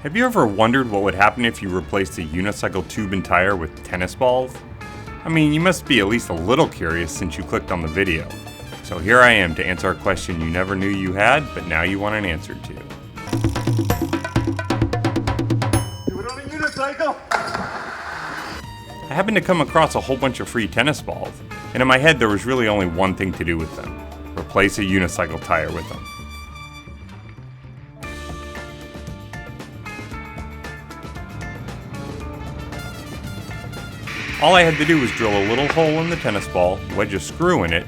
Have you ever wondered what would happen if you replaced a unicycle tube and tire with tennis balls? I mean, you must be at least a little curious since you clicked on the video. So here I am to answer a question you never knew you had, but now you want an answer to. Do it on a unicycle! I happened to come across a whole bunch of free tennis balls, and in my head there was really only one thing to do with them: replace a unicycle tire with them. All I had to do was drill a little hole in the tennis ball, wedge a screw in it,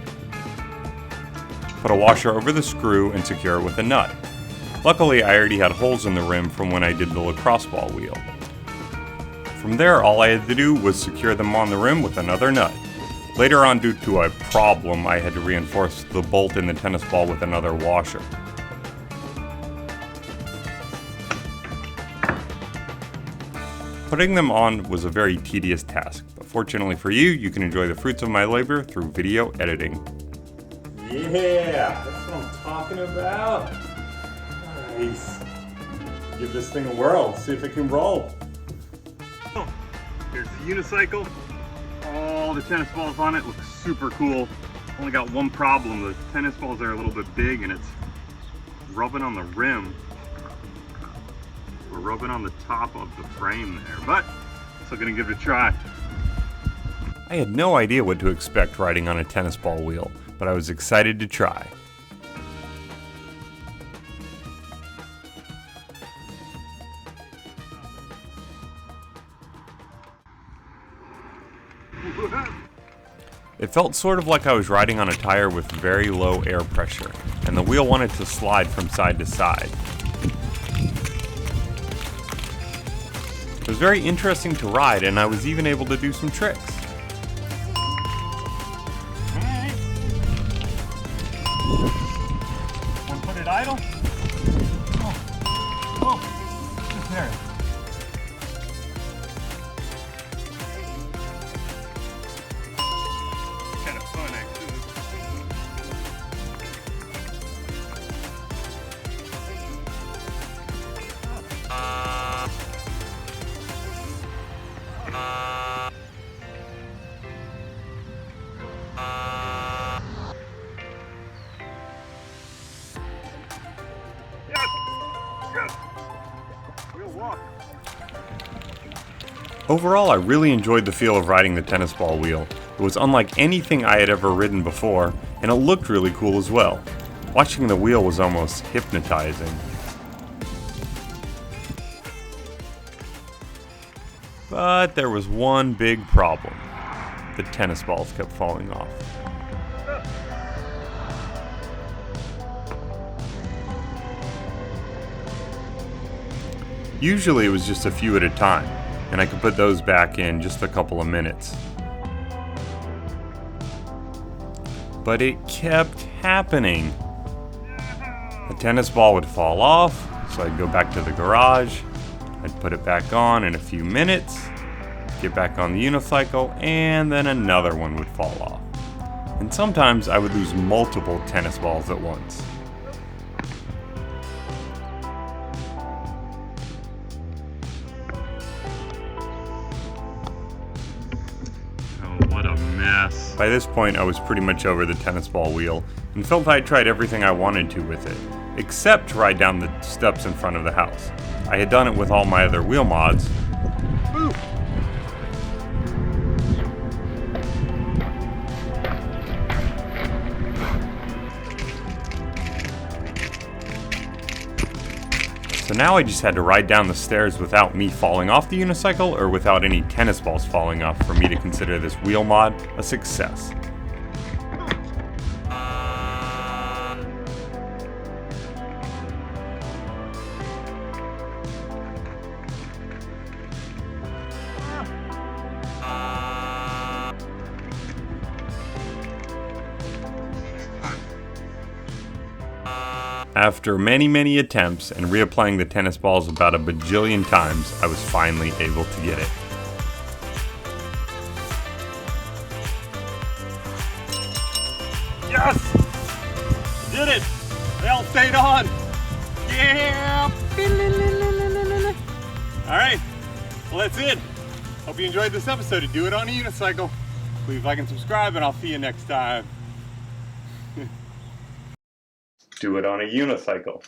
put a washer over the screw, and secure it with a nut. Luckily, I already had holes in the rim from when I did the lacrosse ball wheel. From there, all I had to do was secure them on the rim with another nut. Later on, due to a problem, I had to reinforce the bolt in the tennis ball with another washer. Putting them on was a very tedious task, but fortunately for you, you can enjoy the fruits of my labor through video editing. Yeah, that's what I'm talking about. Nice. Give this thing a whirl, see if it can roll. Here's the unicycle. All the tennis balls on it look super cool. Only got one problem: the tennis balls are a little bit big and it's rubbing on the rim. We're rubbing on the top of the frame there, but still gonna give it a try. I had no idea what to expect riding on a tennis ball wheel, but I was excited to try. It felt sort of like I was riding on a tire with very low air pressure, and the wheel wanted to slide from side to side. It was very interesting to ride, and I was even able to do some tricks. Alright. Want to put it idle? Oh, there. Kind of fun, actually. Overall, I really enjoyed the feel of riding the tennis ball wheel. It was unlike anything I had ever ridden before, and it looked really cool as well. Watching the wheel was almost hypnotizing. But there was one big problem. The tennis balls kept falling off. Usually it was just a few at a time, and I could put those back in just a couple of minutes. But it kept happening. The tennis ball would fall off, so I'd go back to the garage, I'd put it back on in a few minutes, get back on the unicycle, and then another one would fall off. And sometimes I would lose multiple tennis balls at once. What a mess. By this point, I was pretty much over the tennis ball wheel and felt I had tried everything I wanted to with it, except ride down the steps in front of the house. I had done it with all my other wheel mods. Ooh. So now I just had to ride down the stairs without me falling off the unicycle or without any tennis balls falling off for me to consider this wheel mod a success. After many attempts and reapplying the tennis balls about a bajillion times, I was finally able to get it. Yes! Did it! They all stayed on! Yeah! that's it. Hope you enjoyed this episode of Do It on a Unicycle. Please like and subscribe, and I'll see you next time. Do it on a unicycle.